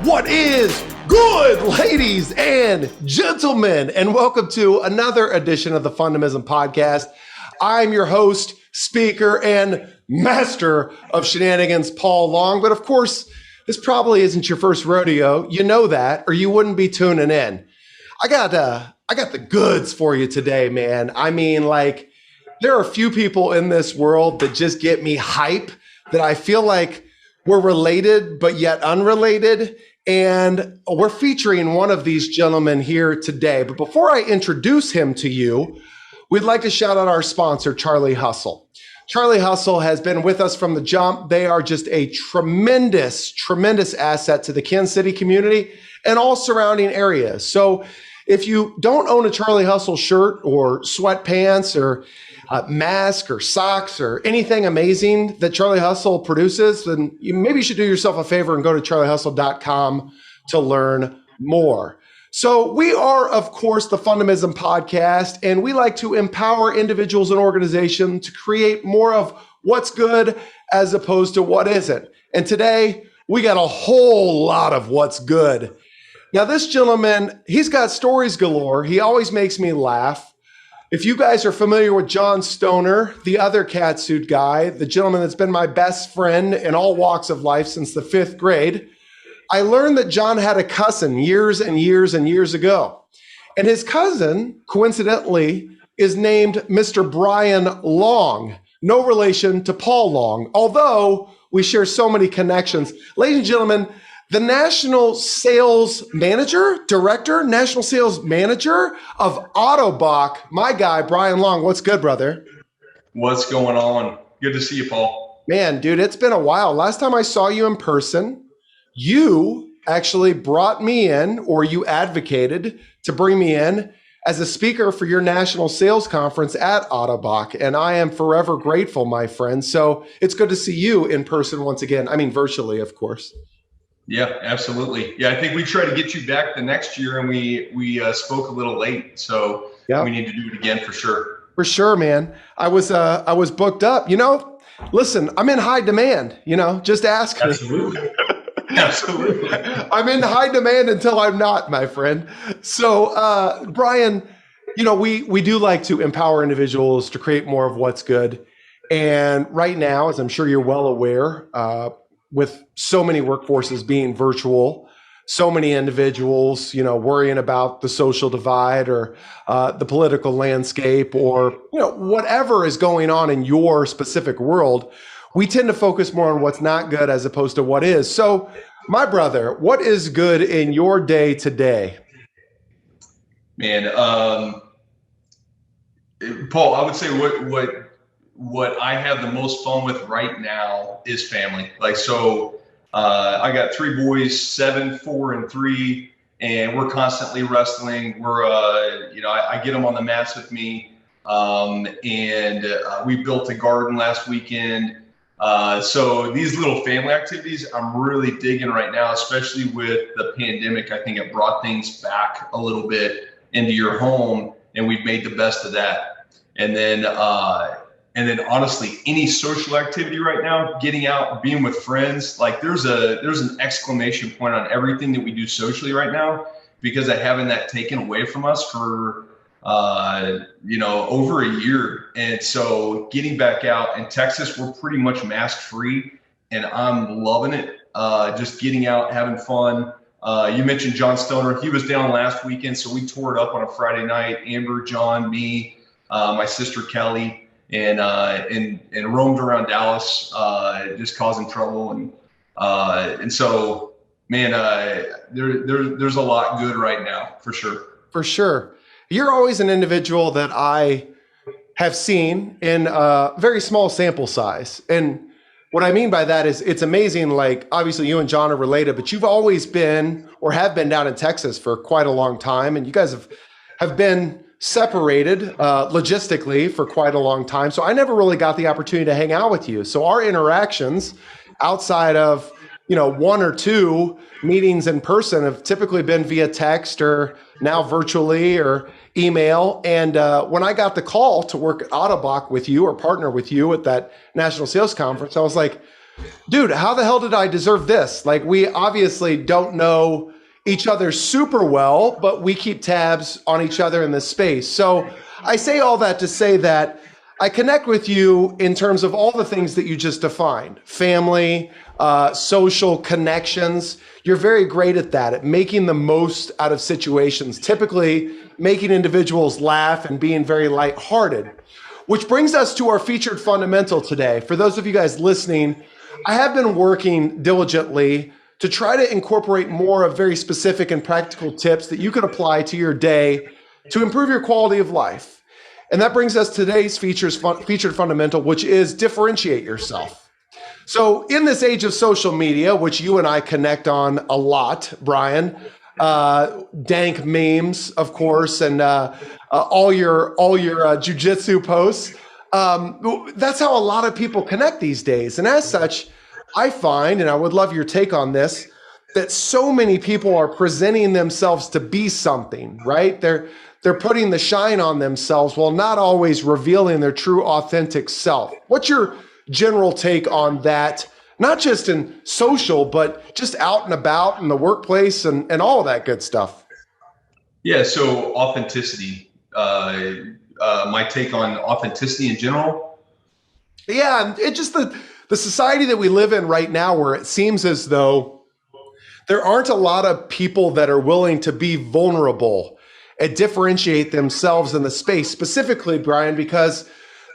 What is good, ladies and gentlemen, and welcome to another edition of the Fundamism Podcast. I'm your host, speaker, and master of shenanigans, Paul Long. But of course, this probably isn't your first rodeo. You know that, or you wouldn't be tuning in. I got the goods for you today, man. I mean, like, there are a few people in this world that just get me hype, that I feel like we're related, but yet unrelated. And we're featuring one of these gentlemen here today. But before I introduce him to you, we'd like to shout out our sponsor, Charlie Hustle. Charlie Hustle has been with us from the jump. They are just a tremendous, tremendous asset to the Kansas City community and all surrounding areas. So if you don't own a Charlie Hustle shirt or sweatpants or mask or socks or anything amazing that Charlie Hustle produces, then maybe you should do yourself a favor and go to charliehustle.com to learn more. So we are, of course, the Fundamism Podcast, and we like to empower individuals and organizations to create more of what's good as opposed to what isn't. And today, we got a whole lot of what's good. Now, this gentleman, he's got stories galore. He always makes me laugh. If you guys are familiar with John Stoner, the other catsuit guy, the gentleman that's been my best friend in all walks of life since the 5th grade, I learned that John had a cousin years and years and years ago. And his cousin, coincidentally, is named Mr. Brian Long, no relation to Paul Long, although we share so many connections. Ladies and gentlemen, the national sales manager of Ottobock, my guy, Brian Long. What's good, brother? What's going on? Good to see you, Paul. Man, dude, it's been a while. Last time I saw you in person, you actually brought me in, or you advocated to bring me in as a speaker for your national sales conference at Ottobock. And I am forever grateful, my friend. So it's good to see you in person once again. I mean, virtually, of course. Yeah, absolutely. Yeah, I think we tried to get you back the next year, and we spoke a little late, so we need to do it again for sure. For sure, man. I was booked up. Listen, I'm in high demand. Just ask me. Absolutely. Absolutely. I'm in high demand until I'm not, my friend. So, Brian, we do like to empower individuals to create more of what's good. And right now, as I'm sure you're well aware, with so many workforces being virtual, so many individuals, worrying about the social divide or the political landscape or, whatever is going on in your specific world, we tend to focus more on what's not good as opposed to what is. So, my brother, what is good in your day today? Man, Paul, I would say what I have the most fun with right now is family. I got 3 boys, 7, 4, and 3, and we're constantly wrestling. I get them on the mats with me. We built a garden last weekend. So these little family activities I'm really digging right now, especially with the pandemic. I think it brought things back a little bit into your home, and we've made the best of that. And then honestly, any social activity right now, getting out, being with friends, there's an exclamation point on everything that we do socially right now, because of having that taken away from us for, over a year. And so getting back out in Texas, we're pretty much mask free, and I'm loving it. Just getting out, having fun. You mentioned John Stoner. He was down last weekend, so we tore it up on a Friday night. Amber, John, me, my sister Kelly, and roamed around Dallas, just causing trouble. And so, man, there's a lot good right now, for sure. For sure. You're always an individual that I have seen in a very small sample size. And what I mean by that is it's amazing. Obviously you and John are related, but you've always been or have been down in Texas for quite a long time. And you guys have been separated logistically for quite a long time. So I never really got the opportunity to hang out with you. So our interactions outside of, 1 or 2 meetings in person have typically been via text or now virtually or email. And when I got the call to work at Ottobock with you or partner with you at that national sales conference, I was like, dude, how the hell did I deserve this? Like, we obviously don't know each other super well, but we keep tabs on each other in this space. So I say all that to say that I connect with you in terms of all the things that you just defined: family, social connections. You're very great at that, at making the most out of situations, typically making individuals laugh and being very lighthearted. Which brings us to our featured fundamental today. For those of you guys listening, I have been working diligently to try to incorporate more of very specific and practical tips that you can apply to your day to improve your quality of life. And that brings us to today's featured fundamental, which is differentiate yourself. So in this age of social media, which you and I connect on a lot, Brian, dank memes, of course, and all your jujitsu posts. That's how a lot of people connect these days. And as such, I find, and I would love your take on this, that so many people are presenting themselves to be something, right? They're putting the shine on themselves while not always revealing their true, authentic self. What's your general take on that? Not just in social, but just out and about in the workplace and all of that good stuff. Yeah, so authenticity. My take on authenticity in general. Yeah, it just the society that we live in right now, where it seems as though there aren't a lot of people that are willing to be vulnerable and differentiate themselves in the space, specifically, Brian, because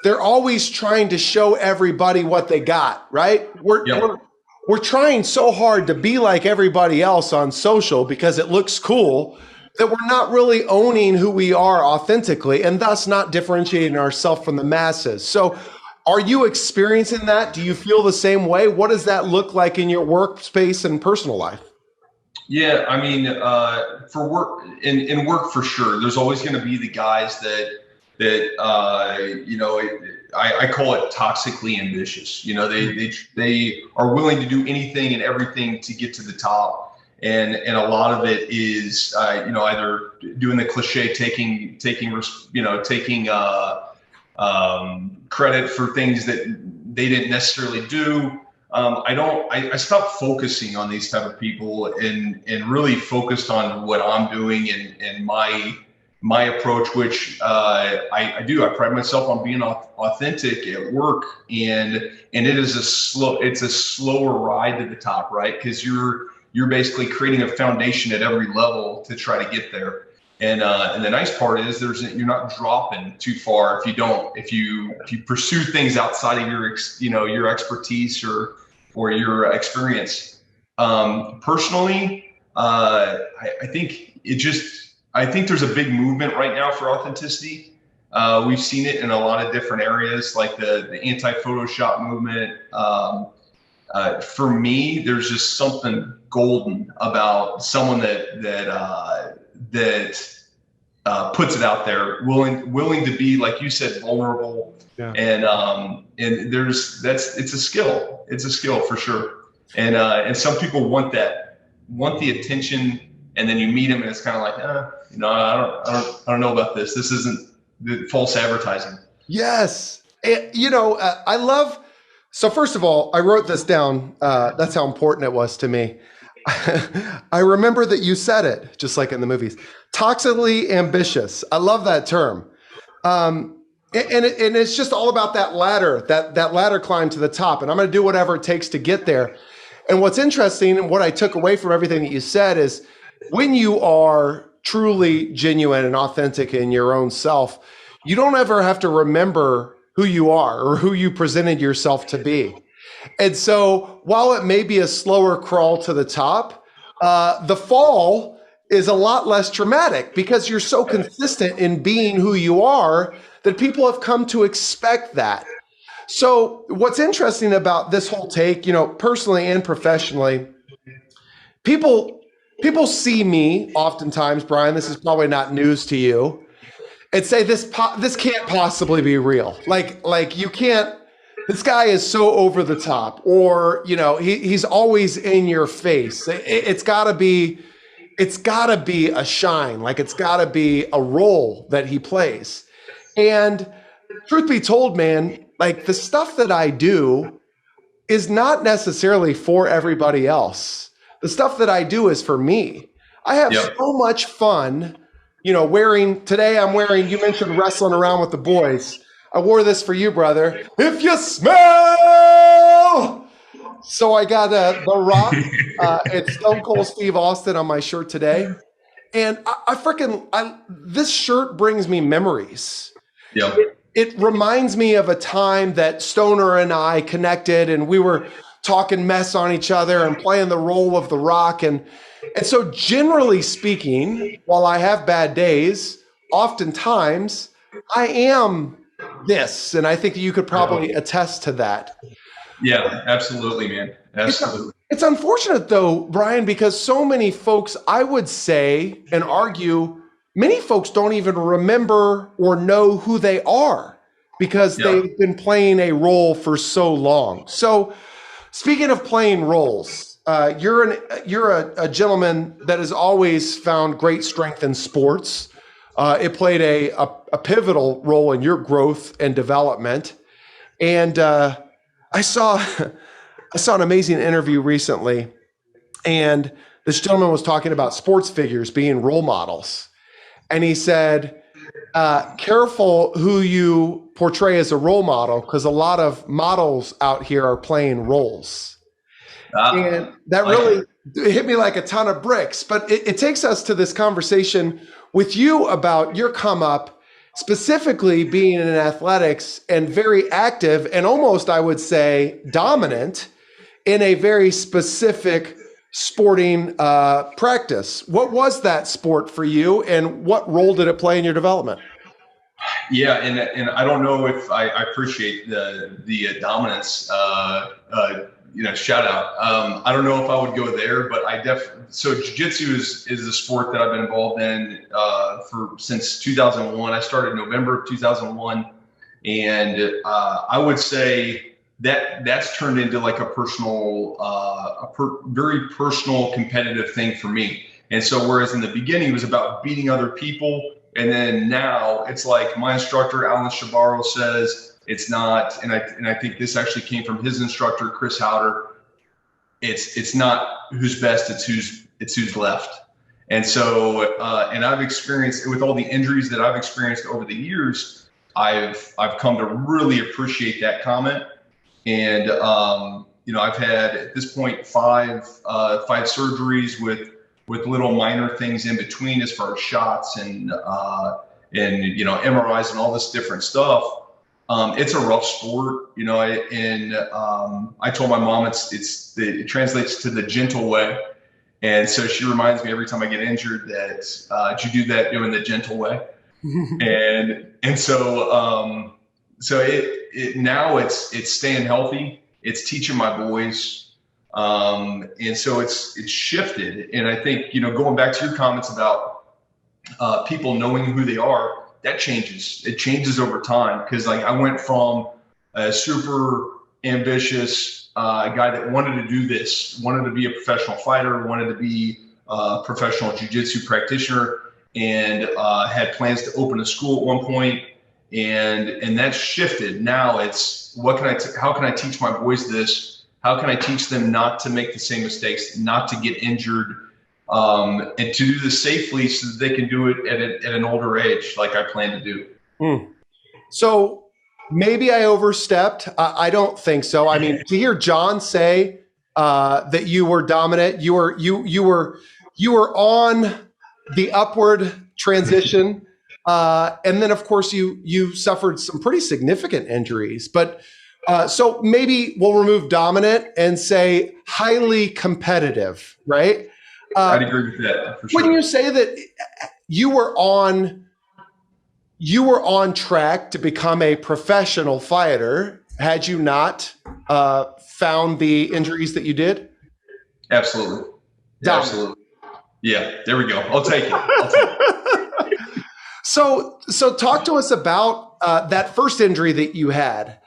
they're always trying to show everybody what they got, right? We're trying so hard to be like everybody else on social because it looks cool, that we're not really owning who we are authentically, and thus not differentiating ourselves from the masses. So are you experiencing that? Do you feel the same way? What does that look like in your workspace and personal life? Yeah, I mean, for work, in work for sure, there's always going to be the guys that I call it toxically ambitious. You know, they are willing to do anything and everything to get to the top, and a lot of it is either doing the cliche, taking credit for things that they didn't necessarily do. I stopped focusing on these type of people and really focused on what I'm doing and my approach, which I do. I pride myself on being authentic at work, and it is it's a slower ride to the top, right? Because you're basically creating a foundation at every level to try to get there. And the nice part is you're not dropping too far if you pursue things outside of your expertise or your experience. Personally, I think there's a big movement right now for authenticity. We've seen it in a lot of different areas, like the anti-Photoshop movement. For me, there's just something golden about someone that puts it out there, willing to be, like you said, vulnerable. Yeah. And it's a skill. It's a skill for sure. And some people want the attention, and then you meet them and it's kind of like, I don't know about this. This isn't the false advertising. Yes. I love, so first of all, I wrote this down. That's how important it was to me. I remember that you said it, just like in the movies, toxically ambitious. I love that term. And it's just all about that ladder, that ladder climb to the top. And I'm going to do whatever it takes to get there. And what's interesting and what I took away from everything that you said is, when you are truly genuine and authentic in your own self, you don't ever have to remember who you are or who you presented yourself to be. And so while it may be a slower crawl to the top, the fall is a lot less traumatic because you're so consistent in being who you are that people have come to expect that. So what's interesting about this whole take, personally and professionally, people see me oftentimes, Brian, this is probably not news to you, and say this can't possibly be real. Like you can't, this guy is so over the top, or he's always in your face. It's gotta be a shine, like it's gotta be a role that he plays. And truth be told, man, like the stuff that I do, is not necessarily for everybody else. The stuff that I do is for me. I have so much fun, today I'm wearing, you mentioned wrestling around with the boys. I wore this for you, brother. If you smell. So I got The Rock. It's Stone Cold Steve Austin on my shirt today. And this shirt brings me memories. Yeah. It reminds me of a time that Stoner and I connected and we were talking mess on each other and playing the role of The Rock. And so generally speaking, while I have bad days, oftentimes I am this. And I think that you could probably attest to that. Yeah, absolutely, man. Absolutely. It's unfortunate though, Brian, because so many folks, I would say and argue, many folks don't even remember or know who they are because they've been playing a role for so long. So speaking of playing roles, you're a gentleman that has always found great strength in sports. It played a pivotal role in your growth and development. And I saw an amazing interview recently, and this gentleman was talking about sports figures being role models. And he said, careful who you portray as a role model, because a lot of models out here are playing roles. And that really hit me like a ton of bricks. But it takes us to this conversation with you about your come up, specifically being in athletics and very active and almost, I would say, dominant in a very specific sporting practice. What was that sport for you, and what role did it play in your development? Yeah, and I don't know if I appreciate the dominance shout out. I don't know if I would go there, but so jiu-jitsu is a sport that I've been involved in since 2001. I started in November of 2001, and I would say that's turned into like a personal, very personal competitive thing for me. And so whereas in the beginning it was about beating other people, and then now it's like my instructor, Alan Shabaro, says it's not, and I think this actually came from his instructor, Chris Howder. It's not who's best, it's who's left. And so, and I've experienced, with all the injuries that I've experienced over the years, I've come to really appreciate that comment. And, I've had at this point five surgeries with little minor things in between as far as shots and MRIs and all this different stuff. It's a rough sport, and I told my mom it translates to the gentle way. And so she reminds me every time I get injured that you do that doing the gentle way. and so now it's staying healthy. It's teaching my boys. And so it's shifted. And I think, going back to your comments about people knowing who they are, that changes. It changes over time, because like I went from a super ambitious guy that wanted to do this, wanted to be a professional fighter, wanted to be a professional jiu-jitsu practitioner, and had plans to open a school at one point. And that's shifted. Now it's how can I teach my boys this? How can I teach them not to make the same mistakes, not to get injured, and to do this safely so that they can do it at an older age, like I plan to do. So maybe I overstepped. I don't think so. I mean, to hear John say that you were dominant, you were on the upward transition, and then of course you suffered some pretty significant injuries. But so maybe we'll remove dominant and say highly competitive, right? I'd agree with that for sure. When you say that you were on track to become a professional fighter, had you not found the injuries that you did? Absolutely. Absolutely. Yeah, there we go. I'll take it. So talk to us about that first injury that you had,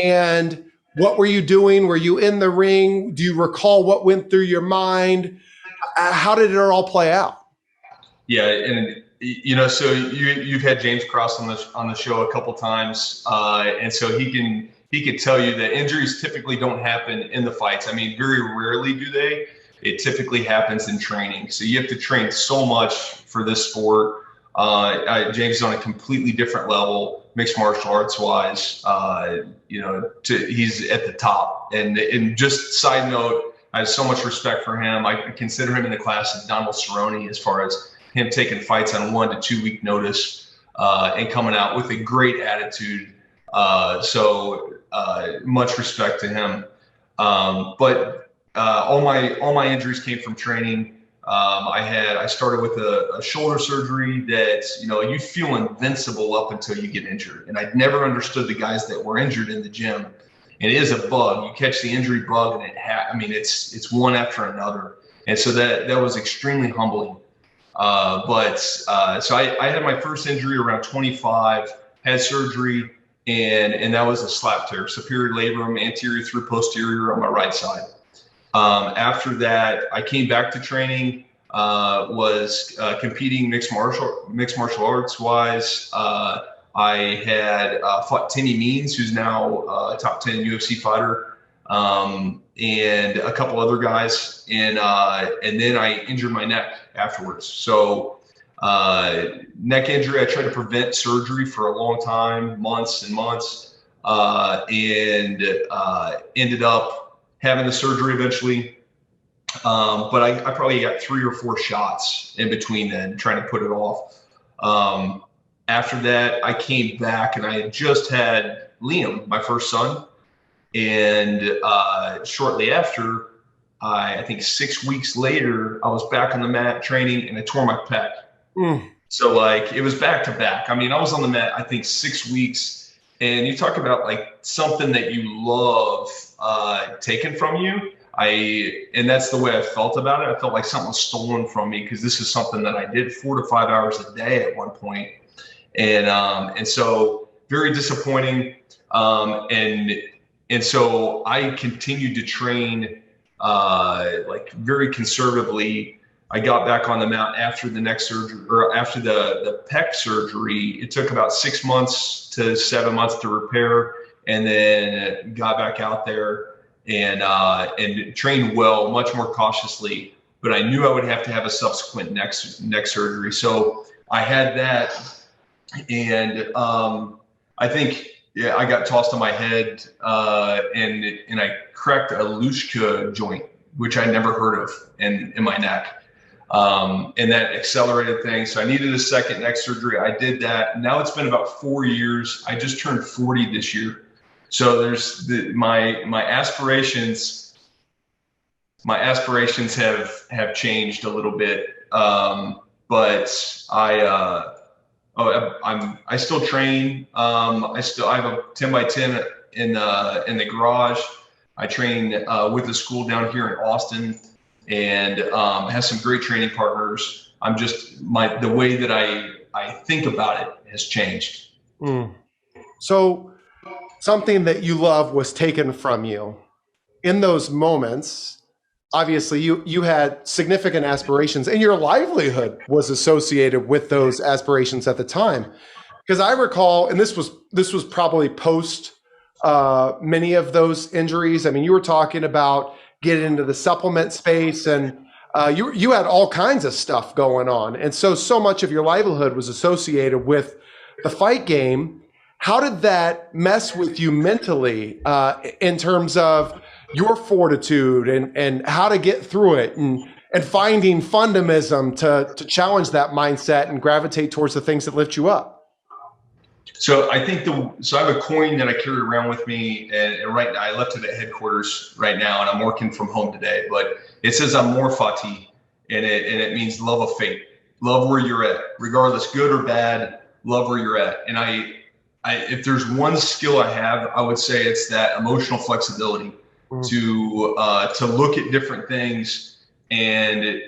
and what were you doing? Were you in the ring? Do you recall what went through your mind? How did it all play out? Yeah, and so you've had James Cross on the show a couple times, and so he he could tell you that injuries typically don't happen in the fights. I mean, very rarely do they. It typically happens in training. So you have to train so much for this sport. James is on a completely different level, mixed martial arts wise. He's at the top. And just side note, I have so much respect for him. I consider him in the class of Donald Cerrone as far as him taking fights on 1 to 2 week notice and coming out with a great attitude. So much respect to him. But all my injuries came from training. I started with a shoulder surgery that, you feel invincible up until you get injured. And I'd never understood the guys that were injured in the gym. And it is a bug. You catch the injury bug and it's one after another. And so that was extremely humbling. So I had my first injury around 25, had surgery, and that was a slap tear, superior labrum, anterior through posterior on my right side. After that, I came back to training, was competing mixed martial arts wise. I had fought Tinny Means, who's now a top 10 UFC fighter, and a couple other guys. And then I injured my neck afterwards. So neck injury, I tried to prevent surgery for a long time, months and months, and ended up having the surgery eventually. But I probably got 3 or 4 shots in between then, trying to put it off. After that, I came back and I had just had Liam, my first son. And shortly after, I think 6 weeks later, I was back on the mat training and I tore my pec. So it was back to back. I mean, I was on the mat, I think 6 weeks, and you talk about something that you love taken from you. And that's the way I felt about it. I felt like something was stolen from me because this is something that I did 4 to 5 hours a day at one point. And so very disappointing. And so I continued to train very conservatively. I got back on the mat after the neck surgery, or after the pec surgery. It took about 6 months to 7 months to repair, and then got back out there and trained well, much more cautiously. But I knew I would have to have a subsequent neck surgery. So I had that, and I think I got tossed on my head, and I cracked a Luschka joint, which I never heard of in my neck. And that accelerated things. So I needed a second neck surgery. I did that. Now it's been about 4 years. I just turned 40 this year. So there's my aspirations. My aspirations have changed a little bit. But I still train. I have a 10 by 10 in the garage. I train with a school down here in Austin, and has some great training partners. The way that I think about it has changed. So something that you love was taken from you. In those moments, obviously you had significant aspirations, and your livelihood was associated with those aspirations at the time. Because I recall, and this was probably post many of those injuries. I mean, you were talking about getting into the supplement space, and you had all kinds of stuff going on. And so much of your livelihood was associated with the fight game. How did that mess with you mentally in terms of your fortitude and how to get through it, and finding Fundamism to challenge that mindset and gravitate towards the things that lift you up? So I think I have a coin that I carry around with me, and right now I left it at headquarters right now, and I'm working from home today. But it says Amor Fati, and it means love of fate, love where you're at, regardless good or bad. Love where you're at. And I if there's one skill I have, I would say it's that emotional flexibility to look at different things and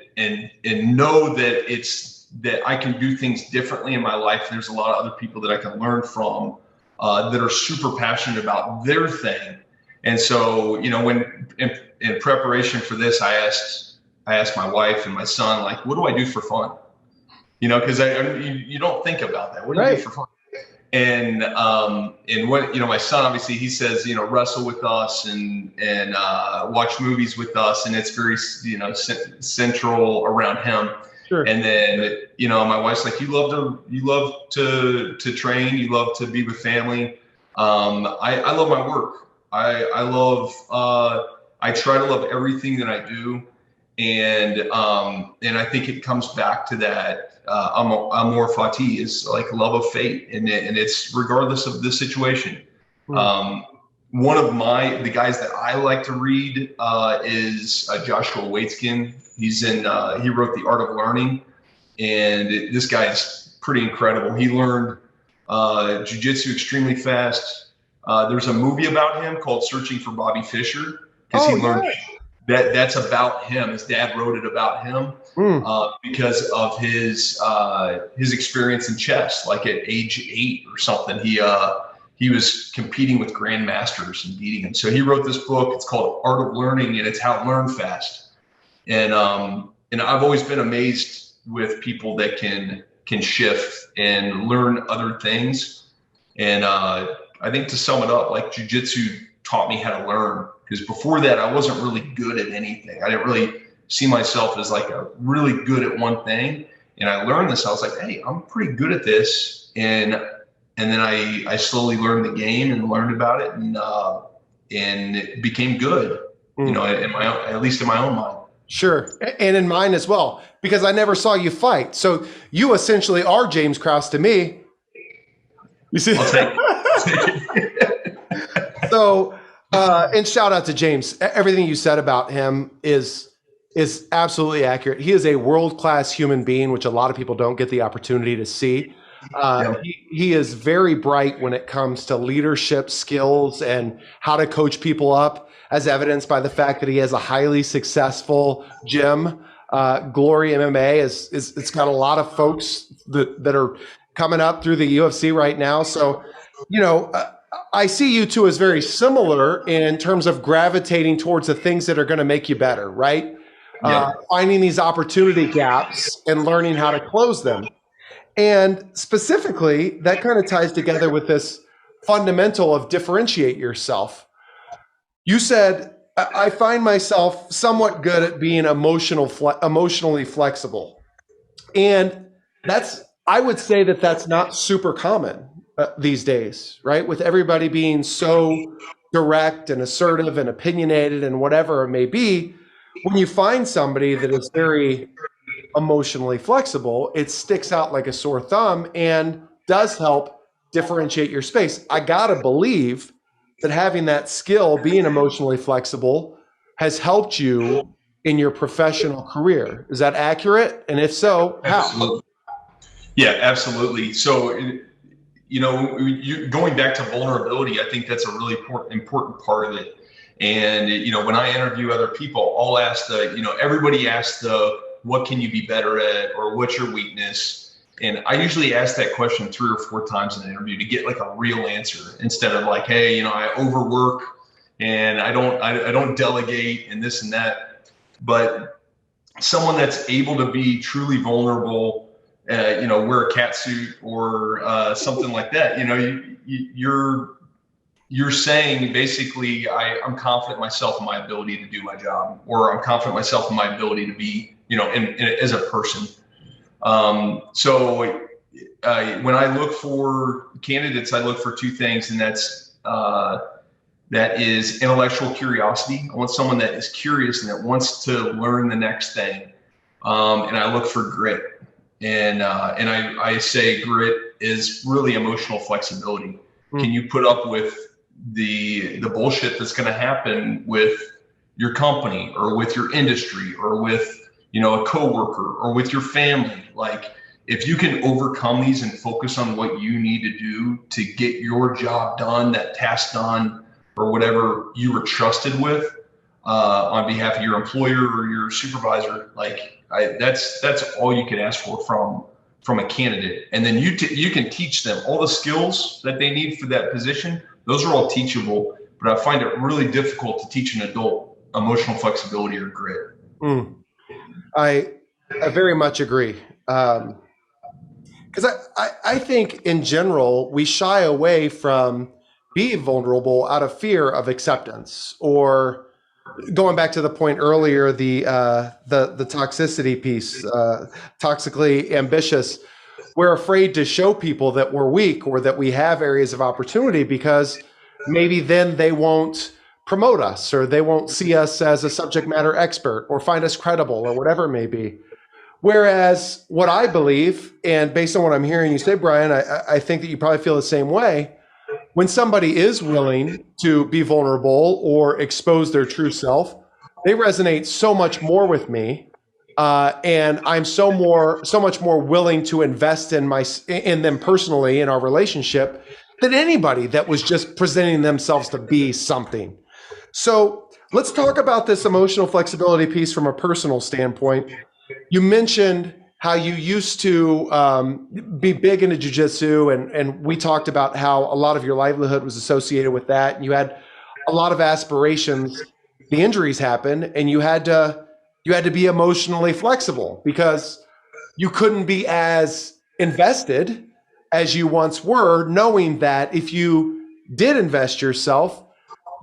know that I can do things differently in my life. There's a lot of other people that I can learn from that are super passionate about their thing. And so, when in preparation for this, I asked my wife and my son, what do I do for fun? Because you don't think about that. What do you do for fun? and what, my son, obviously he says, wrestle with us and watch movies with us. And it's very, central around him. Sure. And then, my wife's like, you love to train. You love to be with family. I love my work. I try to love everything that I do. And I think it comes back to that. Amor fati is like love of fate, and it's regardless of the situation. One of the guys that I like to read is Joshua Waitskin. He wrote The Art of Learning, and this guy is pretty incredible. He learned jiu-jitsu extremely fast. There's a movie about him called Searching for Bobby Fischer, because he learned that's about him. His dad wrote it about him because of his experience in chess. Like at age 8 or something, he was competing with grandmasters and beating them. So he wrote this book. It's called Art of Learning, and it's how to learn fast. And I've always been amazed with people that can shift and learn other things. And I think, to sum it up, like jiu-jitsu taught me how to learn, because before that I wasn't really good at anything. I didn't really see myself as like a really good at one thing. And I learned this. I was like, hey, I'm pretty good at this. And then I slowly learned the game and learned about it, and it became good, at least in my own mind. Sure. And in mine as well, because I never saw you fight. So you essentially are James Krause to me. You see? I'll take it. So, and shout out to James. Everything you said about him is absolutely accurate. He is a world-class human being, which a lot of people don't get the opportunity to see. He is very bright when it comes to leadership skills and how to coach people up, as evidenced by the fact that he has a highly successful gym. Glory MMA it's got a lot of folks that are coming up through the UFC right now. So, I see you two as very similar in terms of gravitating towards the things that are going to make you better, right? Finding these opportunity gaps and learning how to close them. And specifically, that kind of ties together with this fundamental of differentiate yourself. You said, I find myself somewhat good at being emotionally flexible. And I would say that's not super common these days, right? With everybody being so direct and assertive and opinionated and whatever it may be, when you find somebody that is very emotionally flexible, it sticks out like a sore thumb and does help differentiate your space. I gotta believe that having that skill, being emotionally flexible, has helped you in your professional career. Is that accurate? And if so, how? Absolutely. Yeah, absolutely. So, going back to vulnerability, I think that's a really important part of it. And, when I interview other people, I'll ask everybody asks what can you be better at, or what's your weakness? And I usually ask that question 3 or 4 times in an interview to get like a real answer, instead of like, hey, I overwork and I don't delegate and this and that. But someone that's able to be truly vulnerable, wear a cat suit or something like that, you're saying basically, I'm confident in myself and my ability to do my job, or I'm confident in myself and my ability to be, as a person. So when I look for candidates, I look for 2 things, and that is intellectual curiosity. I want someone that is curious and that wants to learn the next thing. And I look for grit. And I say grit is really emotional flexibility. Can you put up with the bullshit that's going to happen with your company or with your industry or with, a coworker or with your family? Like, if you can overcome these and focus on what you need to do to get your job done, that task done, or whatever you were trusted with on behalf of your employer or your supervisor, that's all you can ask for from a candidate. And then you can teach them all the skills that they need for that position. Those are all teachable, but I find it really difficult to teach an adult emotional flexibility or grit. I very much agree. Because Because I think in general, we shy away from being vulnerable out of fear of acceptance, or going back to the point earlier, the toxicity piece, toxically ambitious. We're afraid to show people that we're weak or that we have areas of opportunity because maybe then they won't promote us or they won't see us as a subject matter expert or find us credible or whatever it may be. Whereas what I believe, and based on what I'm hearing you say, Brian, I think that you probably feel the same way. When somebody is willing to be vulnerable or expose their true self, they resonate so much more with me. And I'm so much more willing to invest in them personally in our relationship than anybody that was just presenting themselves to be something. So let's talk about this emotional flexibility piece from a personal standpoint. You mentioned how you used to be big into jiu-jitsu, and we talked about how a lot of your livelihood was associated with that, and you had a lot of aspirations. The injuries happened, and you had to be emotionally flexible because you couldn't be as invested as you once were, knowing that if you did invest yourself,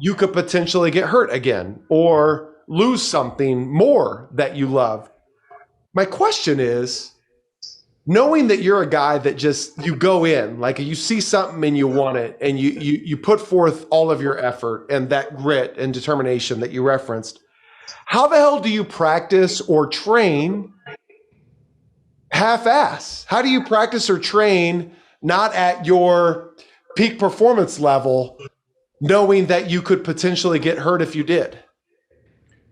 you could potentially get hurt again or lose something more that you loved. My question is, knowing that you're a guy that just, you go in, like you see something and you want it, and you put forth all of your effort and that grit and determination that you referenced, how the hell do you practice or train half-ass? How do you practice or train not at your peak performance level, knowing that you could potentially get hurt if you did?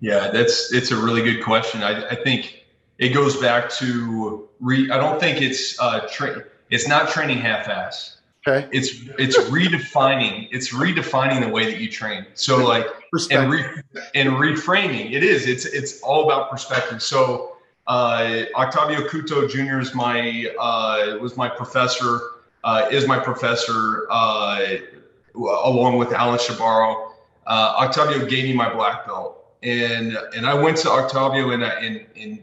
Yeah, it's a really good question. I think it goes back to I don't think it's it's not training half-ass. Okay. It's redefining the way that you train. So like and reframing. It's all about perspective. So Octavio Couto Jr. was my professor, along with Alan Shabaro. Octavio gave me my black belt. And I went to Octavio and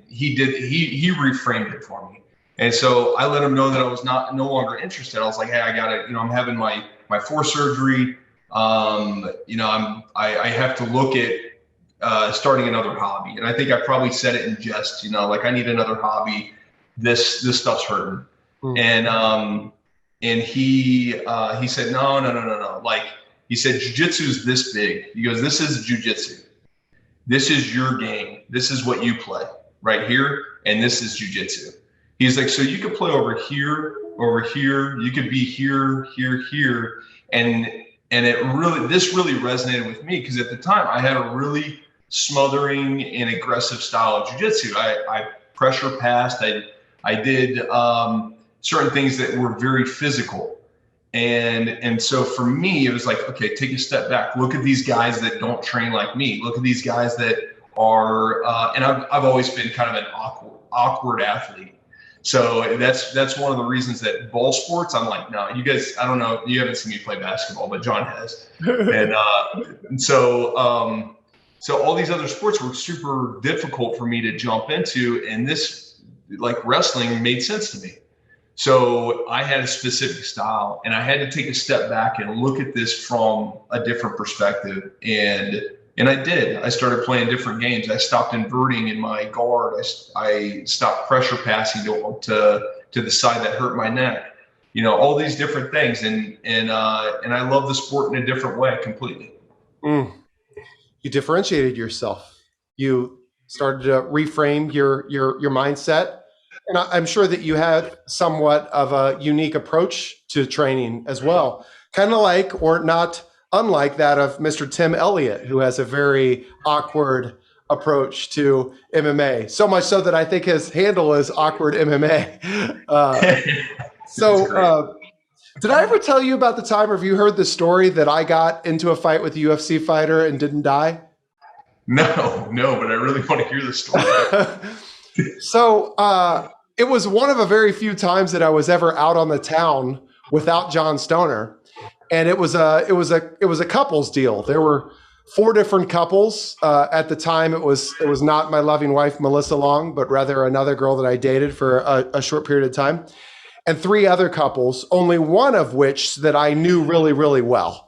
he reframed it for me. And so I let him know that I was no longer interested. I was like, hey, I gotta, I'm having my fourth surgery. I have to look at starting another hobby. And I think I probably said it in jest, like I need another hobby. This stuff's hurting. Mm. And he said, no. Like he said, jiu-jitsu is this big. He goes, this is jiu-jitsu. This is your game. This is what you play right here. And this is jiu-jitsu. He's like, so you could play over here. You could be here. And this really resonated with me because at the time I had a really smothering and aggressive style of jiu-jitsu. I pressure passed. I did certain things that were very physical. And so for me, it was like, okay, take a step back. Look at these guys that don't train like me. Look at these guys that are, and I've always been kind of an awkward athlete. So that's one of the reasons that ball sports, I'm like, no, you guys, I don't know, you haven't seen me play basketball, but John has. And so all these other sports were super difficult for me to jump into, and this, like wrestling, made sense to me. So I had a specific style, and I had to take a step back and look at this from a different perspective. And I did. I started playing different games. I stopped inverting in my guard. I stopped pressure passing to the side that hurt my neck. All these different things. And I love the sport in a different way completely. Mm. You differentiated yourself. You started to reframe your mindset. And I'm sure that you had somewhat of a unique approach to training as well, kind of like, or not unlike that of Mr. Tim Elliott, who has a very awkward approach to MMA. So much so that I think his handle is Awkward MMA. Did I ever tell you about the time, or have you heard the story that I got into a fight with a UFC fighter and didn't die? No, but I really want to hear the story. So it was one of a very few times that I was ever out on the town without John Stoner, and it was a couples deal. There were 4 different couples at the time. It was not my loving wife Melissa Long, but rather another girl that I dated for a short period of time. and 3 other couples, only one of which that I knew really, really well.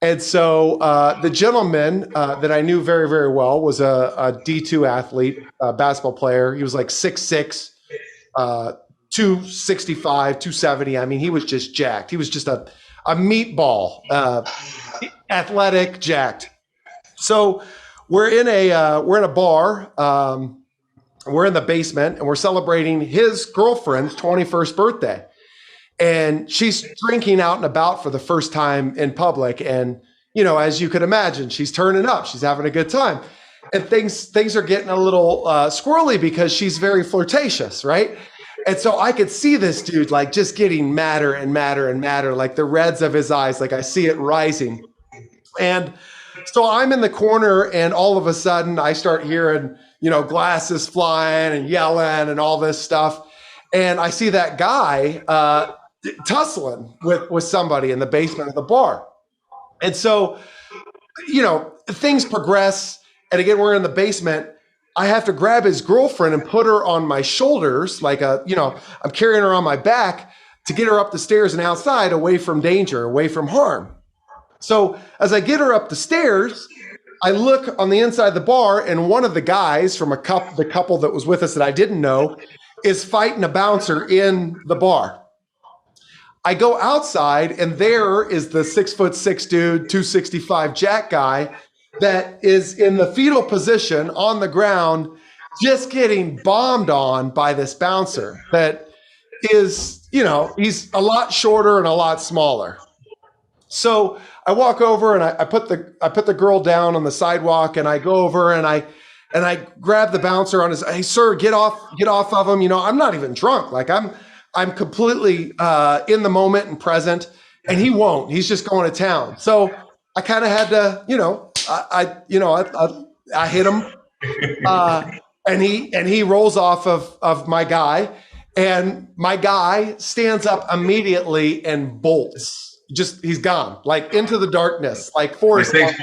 And so the gentleman that I knew very, very well was a D2 athlete, a basketball player. He was like 6'6", 265, 270. I mean, he was just jacked. He was just a meatball, athletic, jacked. So we're in a bar. We're in the basement and we're celebrating his girlfriend's 21st birthday. And she's drinking out and about for the first time in public. And, you know, as you could imagine, she's turning up. She's having a good time. And things are getting a little squirrely because she's very flirtatious, right? And so I could see this dude like just getting madder and madder and madder, like the reds of his eyes, like I see it rising. And so I'm in the corner and all of a sudden I start hearing, you know, glasses flying and yelling and all this stuff. And I see that guy tussling with somebody in the basement of the bar. And so, you know, things progress. And again, we're in the basement. I have to grab his girlfriend and put her on my shoulders, like I'm carrying her on my back to get her up the stairs and outside, away from danger, away from harm. So as I get her up the stairs, I look on the inside of the bar, and one of the guys from the couple that was with us that I didn't know is fighting a bouncer in the bar. I go outside, and there is the 6'6" dude, 265 jack guy that is in the fetal position on the ground, just getting bombed on by this bouncer that is, you know, he's a lot shorter and a lot smaller. So I walk over and I put the girl down on the sidewalk, and I go over and I grab the bouncer on his, hey sir, get off of him. You know, I'm not even drunk. Like I'm completely in the moment and present, and he won't. He's just going to town. So I kind of had to, you know, I hit him, and he rolls off of my guy, and my guy stands up immediately and bolts. Just he's gone, like into the darkness, like Forrest Gump.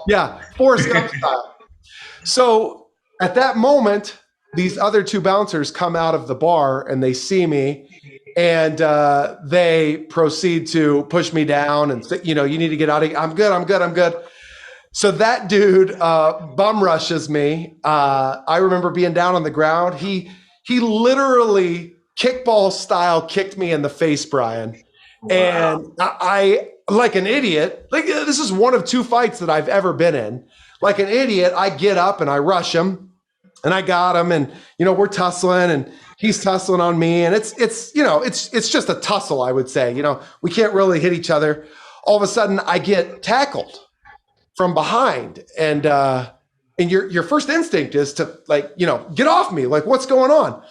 Yeah, Forrest Gump style. So at that moment, these other 2 bouncers come out of the bar and they see me, and they proceed to push me down and say, you know, you need to get out of here. I'm good. So that dude bum rushes me. I remember being down on the ground. He literally kickball style kicked me in the face, Brian. Wow. And I, like an idiot, like this is one of 2 fights that I've ever been in. Like an idiot, I get up and I rush him, and I got him, and you know, we're tussling, and he's tussling on me, and it's just a tussle, I would say. You know, we can't really hit each other. All of a sudden, I get tackled from behind, and your first instinct is to, like, you know, get off me, like what's going on,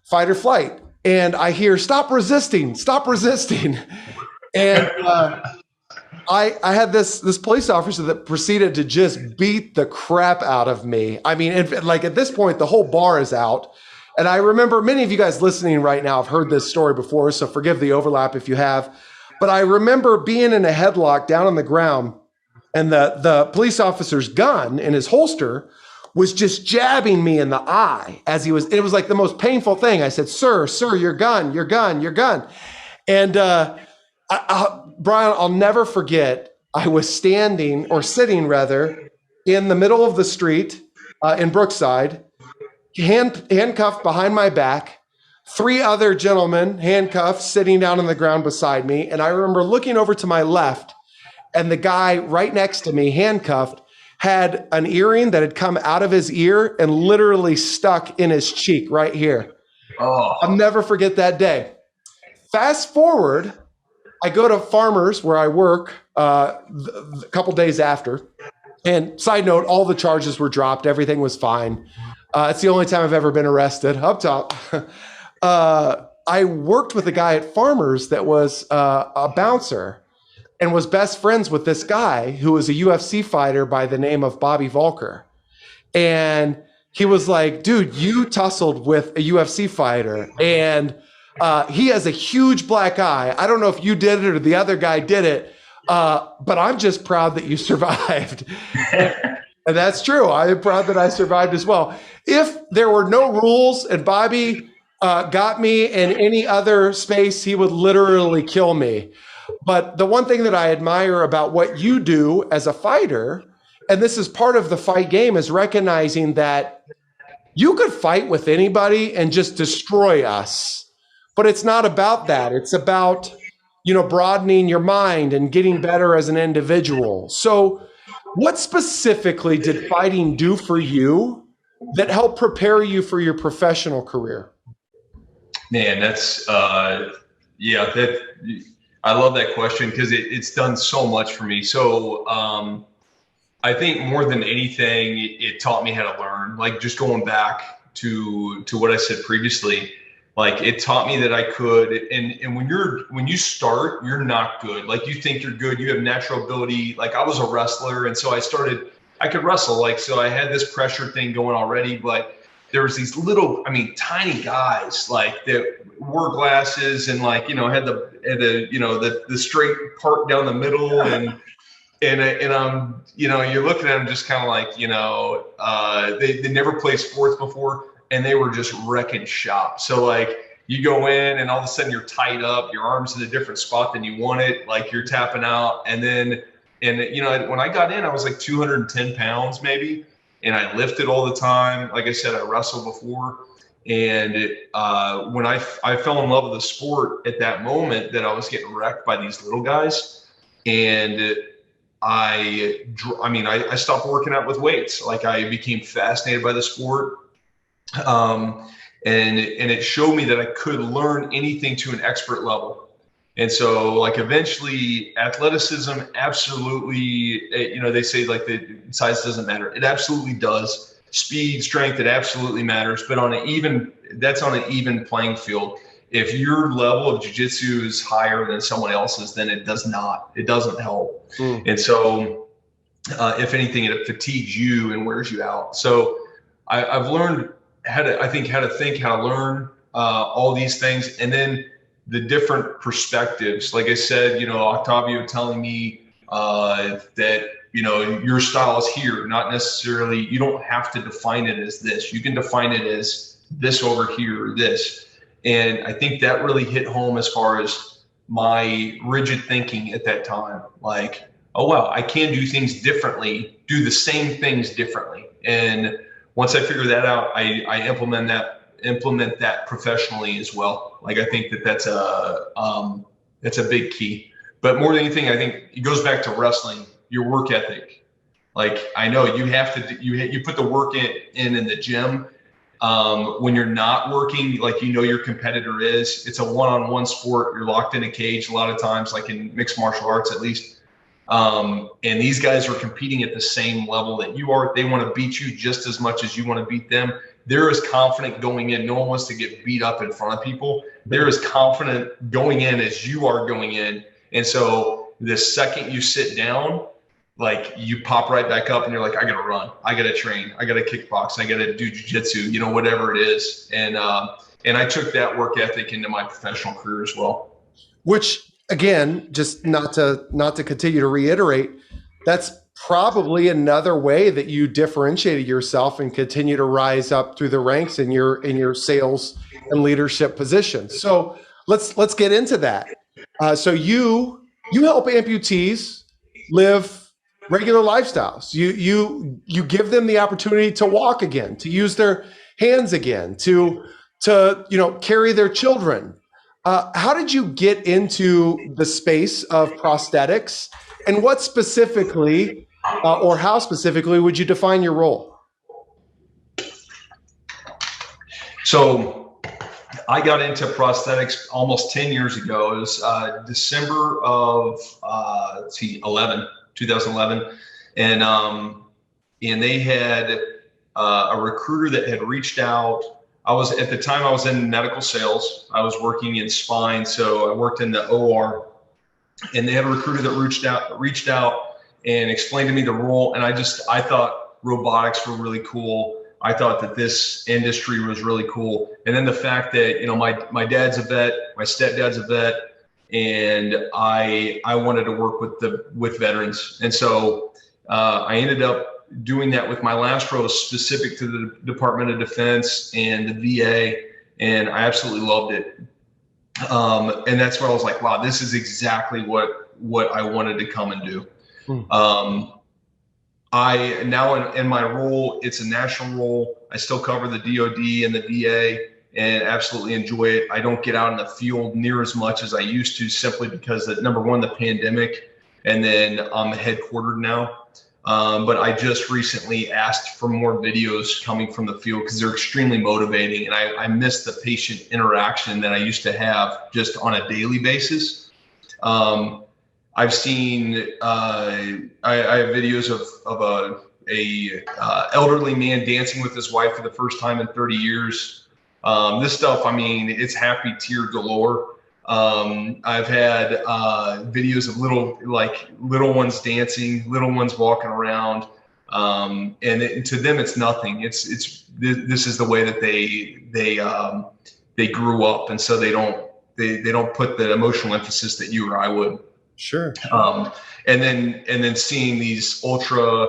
fight or flight. And I hear, stop resisting. And I had this police officer that proceeded to just beat the crap out of me. I mean, like at this point, the whole bar is out. And I remember many of you guys listening right now have heard this story before, so forgive the overlap if you have. But I remember being in a headlock down on the ground, and the police officer's gun in his holster was just jabbing me in the eye as he was. It was like the most painful thing. I said, sir, your gun. And Brian, I'll never forget, I was sitting in the middle of the street in Brookside, handcuffed behind my back, 3 other gentlemen handcuffed sitting down on the ground beside me. And I remember looking over to my left, and the guy right next to me, handcuffed, had an earring that had come out of his ear and literally stuck in his cheek right here. Oh. I'll never forget that day. Fast forward, I go to Farmers where I work a couple days after. And side note, all the charges were dropped. Everything was fine. It's the only time I've ever been arrested. Up top. I worked with a guy at Farmers that was a bouncer, and was best friends with this guy who was a UFC fighter by the name of Bobby Volker. And he was like, dude, you tussled with a UFC fighter, and he has a huge black eye. I don't know if you did it or the other guy did it, but I'm just proud that you survived. And that's true. I am proud that I survived as well. If there were no rules and Bobby got me in any other space, he would literally kill me. But the one thing that I admire about what you do as a fighter, and this is part of the fight game, is recognizing that you could fight with anybody and just destroy us. But it's not about that. It's about, broadening your mind and getting better as an individual. So what specifically did fighting do for you that helped prepare you for your professional career? Man, that's that I love that question because it's done so much for me. So I think more than anything, it taught me how to learn. Like just going back to what I said previously, like it taught me that I could. And when you start, you're not good. Like you think you're good, you have natural ability. Like I was a wrestler, and so I could wrestle. Like so, I had this pressure thing going already, but there was these little, tiny guys like that wore glasses and like, had the straight part down the middle and you're looking at them just kind of like, they never played sports before and they were just wrecking shop. So like you go in and all of a sudden you're tied up, your arm's in a different spot than you want it. Like you're tapping out. And when I got in, I was like 210 pounds maybe. And I lifted all the time. Like I said, I wrestled before. And when I fell in love with the sport at that moment that I was getting wrecked by these little guys. And I stopped working out with weights. Like I became fascinated by the sport. And it showed me that I could learn anything to an expert level. And so like eventually athleticism absolutely, they say like the size doesn't matter. It absolutely does. Speed, strength, it absolutely matters. But that's on an even playing field. If your level of jiu-jitsu is higher than someone else's, then it doesn't help. And so if anything, it fatigues you and wears you out. So I've learned how to think, how to learn all these things. And then the different perspectives, like I said, Octavio telling me that, your style is here, not necessarily, you don't have to define it as this. You can define it as this over here, or this. And I think that really hit home as far as my rigid thinking at that time. Like, oh, wow, I can do things differently, do the same things differently. And once I figure that out, I implement that professionally as well. Like I think that's a big key. But more than anything, I think it goes back to wrestling, your work ethic. Like I know you have to you put the work in the gym. When you're not working, like your competitor is. It's a one-on-one sport. You're locked in a cage a lot of times, like in mixed martial arts at least. And these guys are competing at the same level that you are. They want to beat you just as much as you want to beat them. They're as confident going in. No one wants to get beat up in front of people. They're as confident going in as you are going in. And so the second you sit down, like you pop right back up and you're like, I got to run. I got to train. I got to kickbox. I got to do jiu-jitsu, whatever it is. And I took that work ethic into my professional career as well. Which again, just not to continue to reiterate, that's probably another way that you differentiated yourself and continue to rise up through the ranks in your sales and leadership positions. So let's get into that. So you help amputees live regular lifestyles. You give them the opportunity to walk again, to use their hands again, to carry their children. How did you get into the space of prosthetics, and what specifically, or how specifically would you define your role? So I got into prosthetics almost 10 years ago. It was December of 2011, and they had a recruiter that had reached out. At the time I was in medical sales. I was working in spine, so I worked in the OR, and they had a recruiter that reached out and explained to me the role. And I thought robotics were really cool. I thought that this industry was really cool. And then the fact that, my dad's a vet, my stepdad's a vet, and I wanted to work with veterans. And so I ended up doing that with my last role specific to the Department of Defense and the VA. and I absolutely loved it. And that's where I was like, wow, this is exactly what I wanted to come and do. I now in my role, it's a national role. I still cover the DoD and the VA and absolutely enjoy it. I don't get out in the field near as much as I used to, simply because that, number one, the pandemic, and then I'm headquartered now. But I just recently asked for more videos coming from the field because they're extremely motivating, and I miss the patient interaction that I used to have just on a daily basis. I've seen I have videos of a elderly man dancing with his wife for the first time in 30 years. This stuff, I mean, it's happy tear galore. I've had videos of little ones dancing, little ones walking around, and to them it's nothing. This is the way that they grew up, and so they don't put the emotional emphasis that you or I would. Sure. And then seeing these ultra,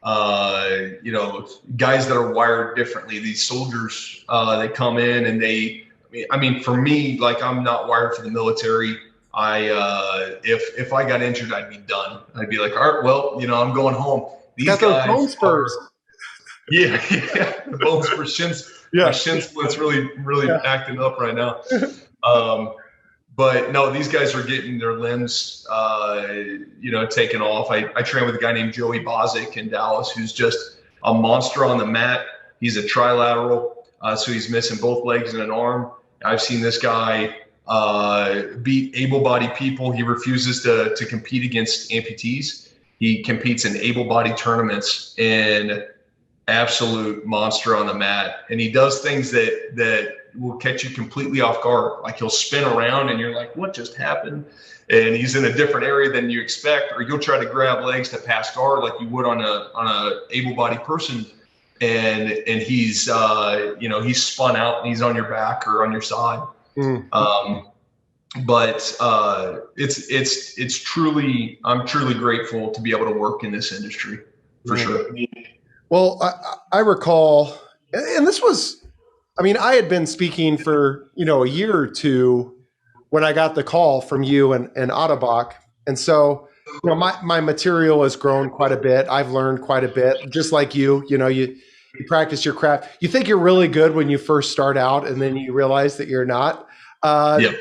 guys that are wired differently. These soldiers, they come in and I mean, for me, like, I'm not wired for the military. If I got injured, I'd be done. I'd be like, all right, well, I'm going home. These got guys, those bone spurs. Yeah, the bone spurs, shins. Yeah. My shin split's really acting up right now. But no, these guys are getting their limbs, taken off. I train with a guy named Joey Bozick in Dallas, who's just a monster on the mat. He's a trilateral, so he's missing both legs and an arm. I've seen this guy beat able-bodied people. He refuses to compete against amputees. He competes in able-bodied tournaments, and absolute monster on the mat. And he does things that will catch you completely off guard. Like, he'll spin around and you're like, what just happened? And he's in a different area than you expect. Or you'll try to grab legs to pass guard like you would on a able-bodied person. And he's he's spun out and he's on your back or on your side. But it's truly, I'm truly grateful to be able to work in this industry, for sure. Well, I recall, and this was, I had been speaking for, a year or two when I got the call from you and Ottobock. And so, my material has grown quite a bit. I've learned quite a bit, just like you, you practice your craft. You think you're really good when you first start out, and then you realize that you're not. Yep.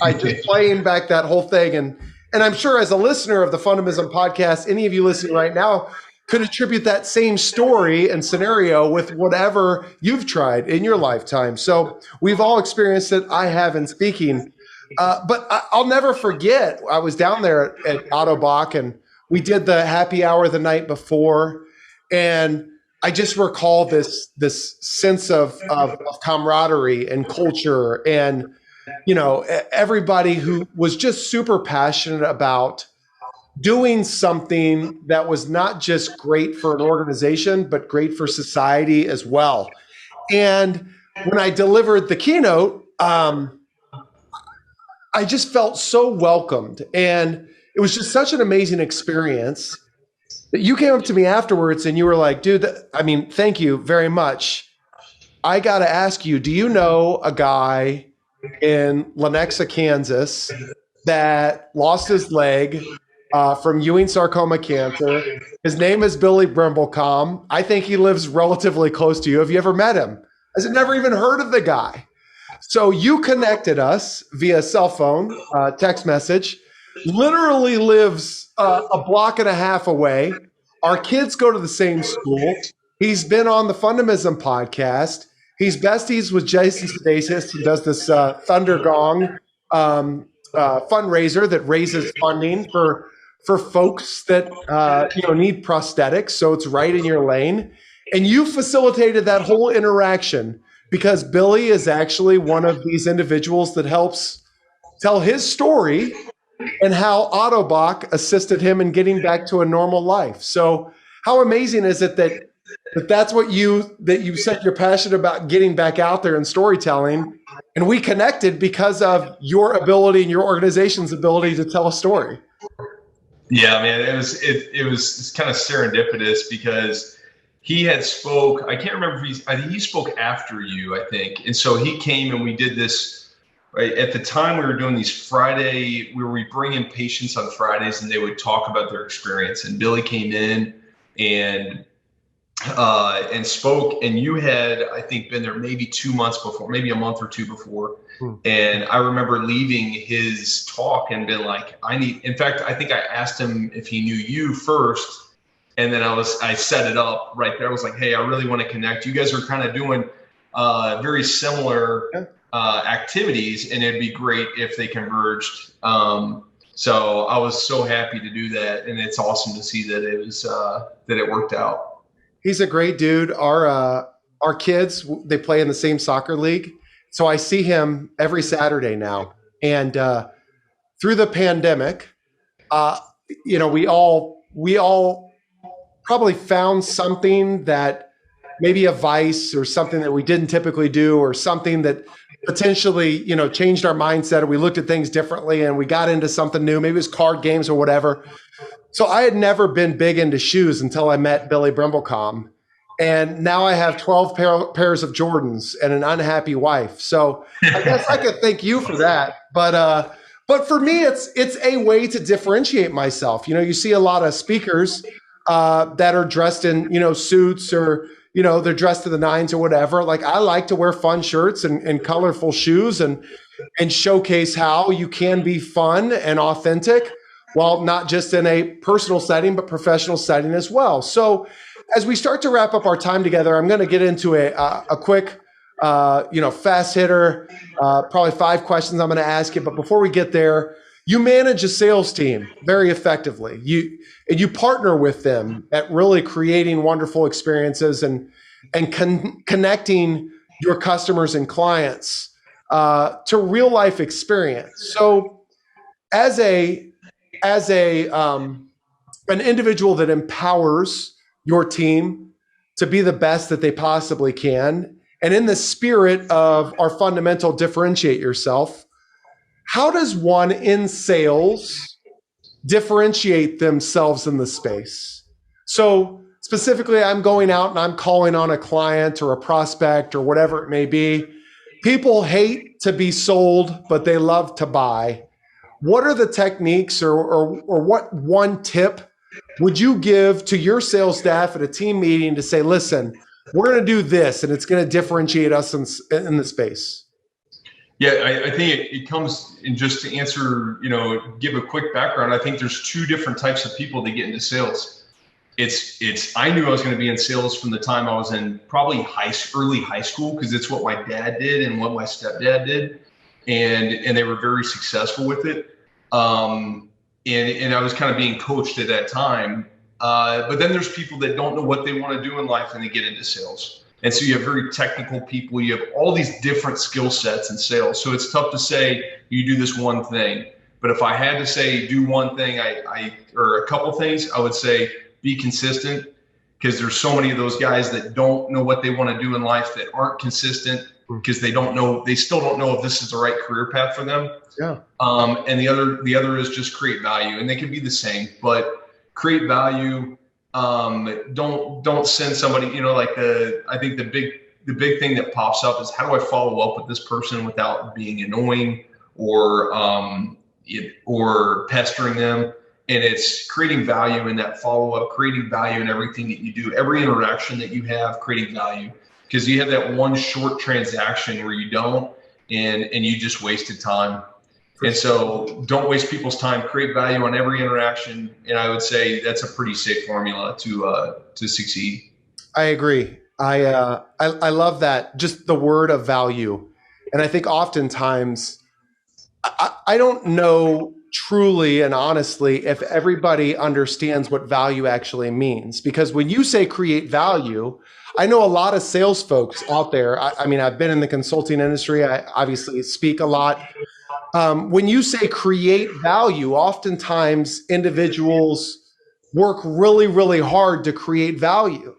I just playing back that whole thing. And I'm sure, as a listener of the Fundamism Podcast, any of you listening right now could attribute that same story and scenario with whatever you've tried in your lifetime. So we've all experienced it. I have in speaking. But I'll never forget, I was down there at Ottobock, and we did the happy hour the night before. And I just recall this sense of camaraderie and culture, and, everybody who was just super passionate about doing something that was not just great for an organization, but great for society as well. And when I delivered the keynote, I just felt so welcomed. And it was just such an amazing experience that you came up to me afterwards and you were like, dude, thank you very much. I got to ask you, do you know a guy in Lenexa, Kansas that lost his leg from Ewing sarcoma cancer? His name is Billy Brimblecom. I think he lives relatively close to you. Have you ever met him? I said, never even heard of the guy. So you connected us via cell phone, text message. Literally lives a block and a half away. Our kids go to the same school. He's been on the Fundamism podcast. He's besties with Jason Sudeikis, who does this Thunder Gong fundraiser that raises funding for folks that need prosthetics. So it's right in your lane. And you facilitated that whole interaction because Billy is actually one of these individuals that helps tell his story and how Ottobock assisted him in getting back to a normal life. So how amazing is it that that's what you said you're passionate about, getting back out there and storytelling, and we connected because of your ability and your organization's ability to tell a story. Yeah, man, it was kind of serendipitous because he had spoke. I can't remember if I think he spoke after you, I think. And so he came and we did this, right? At the time we were doing these Friday, where we bring in patients on Fridays and they would talk about their experience. And Billy came in and spoke, and you had, I think, been there maybe 2 months before, maybe a month or two before. And I remember leaving his talk and been like, in fact, I think I asked him if he knew you first. And then I set it up right there. I was like, hey, I really want to connect. You guys are kind of doing very similar activities, and it'd be great if they converged. So I was so happy to do that. And it's awesome to see that it worked out. He's a great dude. Our kids, they play in the same soccer league. So I see him every Saturday now. And through the pandemic, we all probably found something that maybe a vice or something that we didn't typically do, or something that potentially, changed our mindset, or we looked at things differently and we got into something new. Maybe it was card games or whatever. So I had never been big into shoes until I met Billy Brimblecom. And now I have 12 pairs of Jordans and an unhappy wife. So I guess I could thank you for that. But for me, it's a way to differentiate myself. You see a lot of speakers that are dressed in, suits, or, they're dressed to the nines or whatever. Like, I like to wear fun shirts and colorful shoes and showcase how you can be fun and authentic, while not just in a personal setting, but professional setting as well. So as we start to wrap up our time together, I'm going to get into a quick, fast hitter, probably 5 questions I'm going to ask you. But before we get there, you manage a sales team very effectively. You partner with them at really creating wonderful experiences and connecting your customers and clients to real life experience. So as an individual that empowers your team to be the best that they possibly can, and in the spirit of our fundamental differentiate yourself, how does one in sales differentiate themselves in the space? So specifically, I'm going out and I'm calling on a client or a prospect or whatever it may be. People hate to be sold, but they love to buy. What are the techniques or what one tip would you give to your sales staff at a team meeting to say, listen, we're going to do this and it's going to differentiate us in the space? Yeah, I think it comes, and just to answer, give a quick background. I think there's 2 different types of people that get into sales. I knew I was going to be in sales from the time I was in probably early high school, because it's what my dad did and what my stepdad did. And they were very successful with it. And I was kind of being coached at that time. But then there's people that don't know what they want to do in life and they get into sales. And so you have very technical people. You have all these different skill sets in sales. So it's tough to say you do this one thing. But if I had to say do one thing, or a couple things, I would say be consistent, because there's so many of those guys that don't know what they want to do in life, that aren't consistent because they still don't know if this is the right career path for them. Yeah. And the other is just create value, and they can be the same, but create value. Don't send somebody, I think the big thing that pops up is, how do I follow up with this person without being annoying or pestering them? And it's creating value in that follow-up, creating value in everything that you do, every interaction that you have, creating value. Because you have that one short transaction where you don't, and you just wasted time. And so don't waste people's time, create value on every interaction. And I would say that's a pretty safe formula to succeed. I agree. I love that, just the word of value. And I think oftentimes I don't know truly and honestly if everybody understands what value actually means. Because when you say create value, I know a lot of sales folks out there. I mean, I've been in the consulting industry. I obviously speak a lot. When you say create value, oftentimes individuals work really, really hard to create value.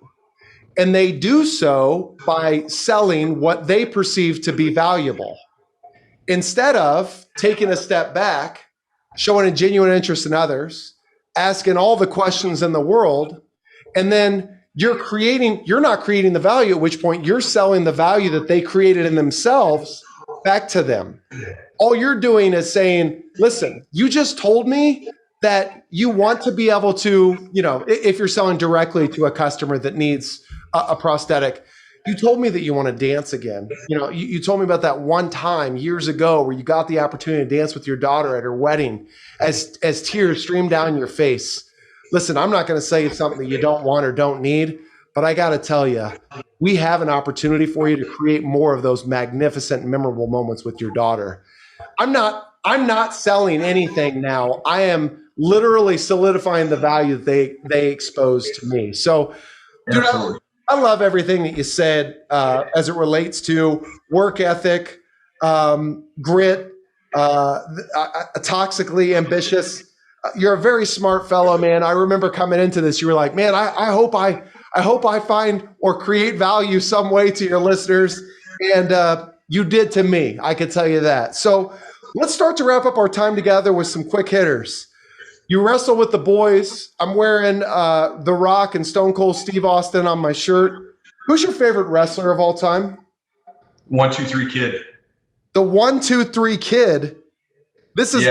And they do so by selling what they perceive to be valuable, instead of taking a step back, showing a genuine interest in others, asking all the questions in the world, and then you're not creating the value, at which point you're selling the value that they created in themselves back to them. All you're doing is saying, listen, you just told me that you want to be able to, if you're selling directly to a customer that needs a prosthetic, you told me that you want to dance again. You told me about that one time years ago where you got the opportunity to dance with your daughter at her wedding as tears streamed down your face. Listen, I'm not going to say something that you don't want or don't need, but I got to tell you, we have an opportunity for you to create more of those magnificent, memorable moments with your daughter. I'm not selling anything now. I am literally solidifying the value that they exposed to me. So, dude, I love everything that you said as it relates to work ethic, grit, toxically ambitious. You're a very smart fellow, man. I remember coming into this, you were like, man, I hope I find or create value some way to your listeners. And you did to me. I can tell you that. So let's start to wrap up our time together with some quick hitters. You wrestle with the boys. I'm wearing The Rock and Stone Cold Steve Austin on my shirt. Who's your favorite wrestler of all time? 1, 2, 3 Kid. The 1, 2, 3 Kid. This is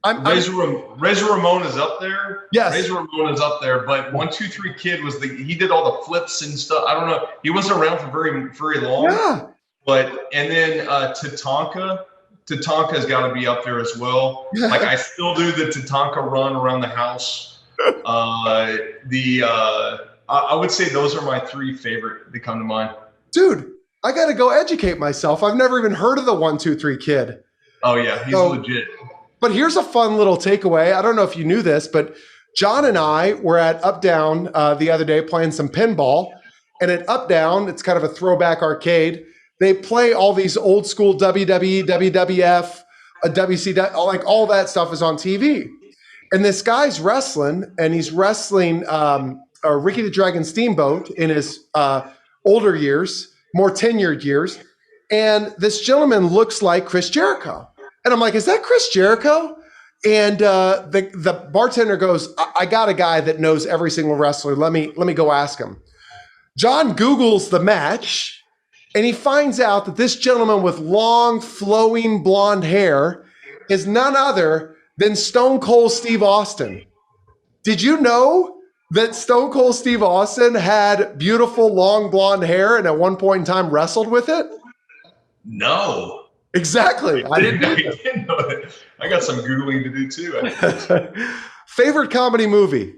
Razor Ramon is up there. Yes, Razor Ramon is up there. But 1, 2, 3 Kid he did all the flips and stuff. I don't know. He wasn't around for very, very long. Yeah. And then Tatanka's got to be up there as well. Like I still do the Tatanka run around the house. I would say those are my 3 favorite that come to mind. Dude, I got to go educate myself. I've never even heard of the 1, 2, 3 Kid. Oh yeah, he's legit. But here's a fun little takeaway. I don't know if you knew this, but John and I were at Up Down the other day playing some pinball. And at Up Down, it's kind of a throwback arcade. They play all these old school WWE, WWF, WCW, like all that stuff is on TV. And this guy's wrestling, and he's wrestling Ricky the Dragon Steamboat in his older years, more tenured years. And this gentleman looks like Chris Jericho. And I'm like, is that Chris Jericho? And the bartender goes, I got a guy that knows every single wrestler. Let me go ask him. John Googles the match, and he finds out that this gentleman with long, flowing blonde hair is none other than Stone Cold Steve Austin. Did you know that Stone Cold Steve Austin had beautiful, long, blonde hair and at one point in time wrestled with it? No. Exactly. I didn't know that. I got some Googling to do too. Favorite comedy movie?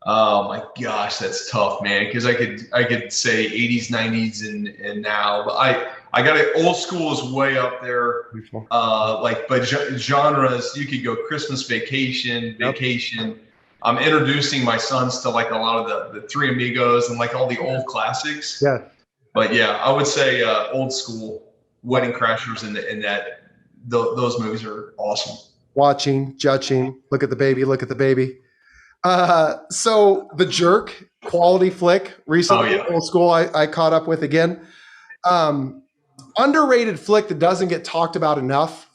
Oh my gosh, that's tough, man. Because I could say 80s, 90s, and now. But I got it. Old school is way up there. But genres, you could go Christmas Vacation. Yep. I'm introducing my sons to like a lot of the Three Amigos and like all the old classics. Yeah. But yeah, I would say old school. Wedding Crashers and those movies are awesome. Watching, judging, look at the baby. So The Jerk, quality flick, recently, old school, I caught up with again. Underrated flick that doesn't get talked about enough,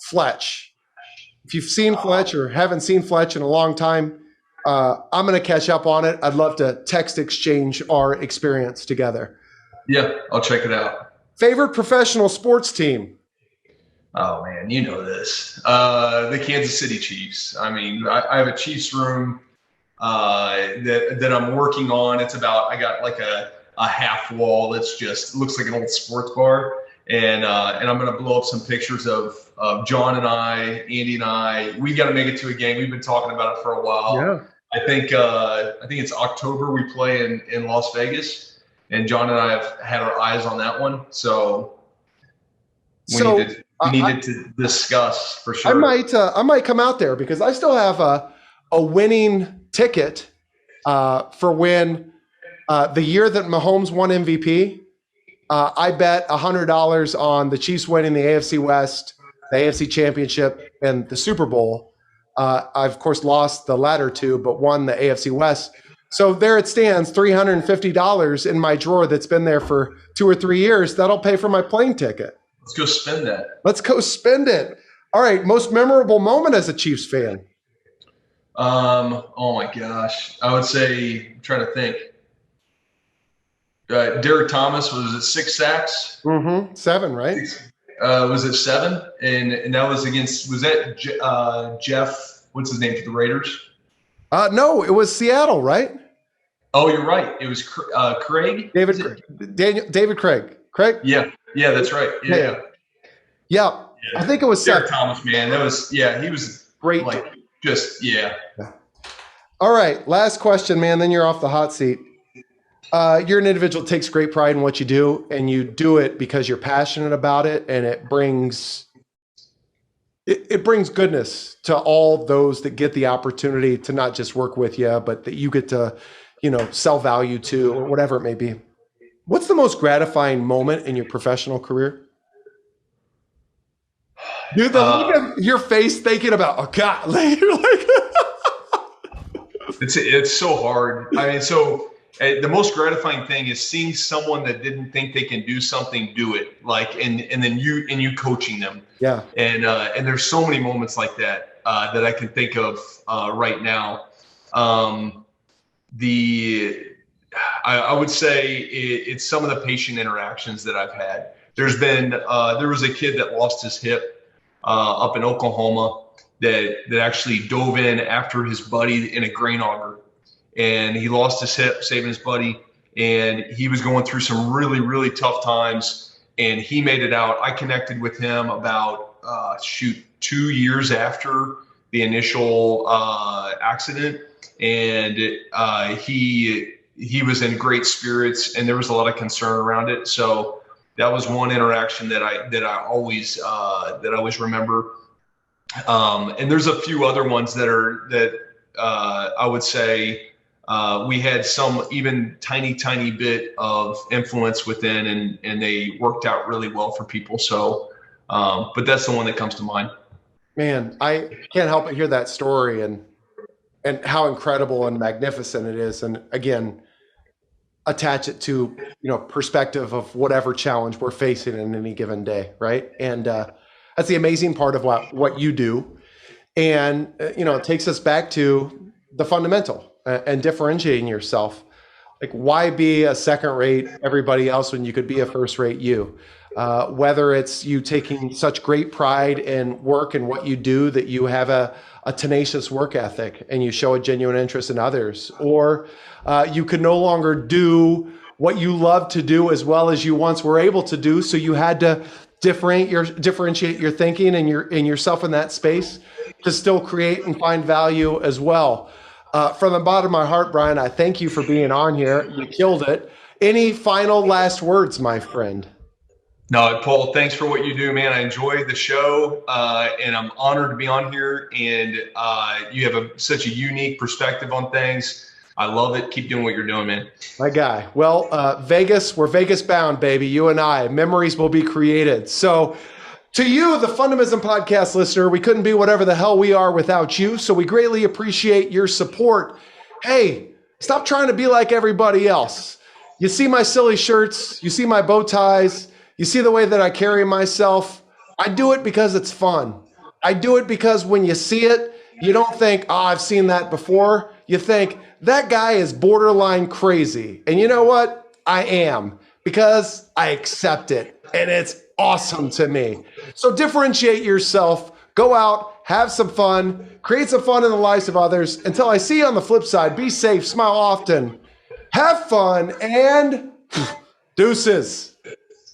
Fletch. If you've seen Fletch or haven't seen Fletch in a long time, I'm going to catch up on it. I'd love to text exchange our experience together. Yeah, I'll check it out. Favorite professional sports team? Oh man, you know this. The Kansas City Chiefs. I mean, I have a Chiefs room that I'm working on. I got like a half wall that's just looks like an old sports bar, and I'm gonna blow up some pictures of John and I, Andy and I. We got to make it to a game. We've been talking about it for a while. Yeah. I think it's October. We play in Las Vegas. And John and I have had our eyes on that one, so we needed to discuss for sure. I might come out there because I still have a winning ticket for when the year that Mahomes won MVP. I bet $100 on the Chiefs winning the AFC West, the AFC Championship, and the Super Bowl. I of course lost the latter two, but won the AFC West. So there it stands, $350 in my drawer that's been there for 2 or 3 years. That'll pay for my plane ticket. Let's go spend that. Let's go spend it. All right, most memorable moment as a Chiefs fan? Oh my gosh. I would say, I'm trying to think. Derek Thomas was at 6 sacks. Mm-hmm. 7, right? Was it 7? And that was against, was that Jeff, what's his name, for the Raiders? No, it was Seattle, right? Oh, you're right. It was Craig? David Craig. Craig? Yeah, that's right. Yeah. I think it was Derek 7. Thomas, man. That was, he was great. Like, just, All right, last question, man. Then you're off the hot seat. You're an individual that takes great pride in what you do, and you do it because you're passionate about it, and it brings goodness to all those that get the opportunity to not just work with you, but that you get to, sell value to, or whatever it may be. What's the most gratifying moment in your professional career? Dude, look at your face thinking about, oh God, it's so hard. I mean, the most gratifying thing is seeing someone that didn't think they can do something do it, and then you coaching them. Yeah. And there's so many moments like that that I can think of right now. I would say it's some of the patient interactions that I've had. There was a kid that lost his hip up in Oklahoma that actually dove in after his buddy in a grain auger. And he lost his hip, saving his buddy. And he was going through some really, really tough times. And he made it out. I connected with him about, 2 years after the initial accident. And he was in great spirits, and there was a lot of concern around it. So that was one interaction that I always remember. And there's a few other ones that I would say we had some even tiny bit of influence within, and they worked out really well for people. So, but that's the one that comes to mind. Man, I can't help but hear that story and how incredible and magnificent it is. And again, attach it to, perspective of whatever challenge we're facing in any given day. Right. And, that's the amazing part of what you do. And, it takes us back to the fundamental and differentiating yourself. Like, why be a second-rate everybody else when you could be a first-rate you? Whether it's you taking such great pride in work and what you do that you have a tenacious work ethic and you show a genuine interest in others, or you could no longer do what you love to do as well as you once were able to do, so you had to differentiate your thinking and yourself in that space to still create and find value as well. From the bottom of my heart, Brian, I thank you for being on here. You killed it. Any final last words, my friend? No, Paul, thanks for what you do, man. I enjoy the show, and I'm honored to be on here. And you have such a unique perspective on things. I love it. Keep doing what you're doing, man. My guy. Well, Vegas, we're Vegas bound, baby. You and I. Memories will be created. So to you, the Fundamism Podcast listener, we couldn't be whatever the hell we are without you. So we greatly appreciate your support. Hey, stop trying to be like everybody else. You see my silly shirts. You see my bow ties. You see the way that I carry myself. I do it because it's fun. I do it because when you see it, you don't think, oh, I've seen that before. You think, that guy is borderline crazy. And you know what? I am, because I accept it. And it's awesome to me. So differentiate yourself. Go out, have some fun, create some fun in the lives of others. Until I see you on the flip side, be safe, smile often, have fun, and deuces.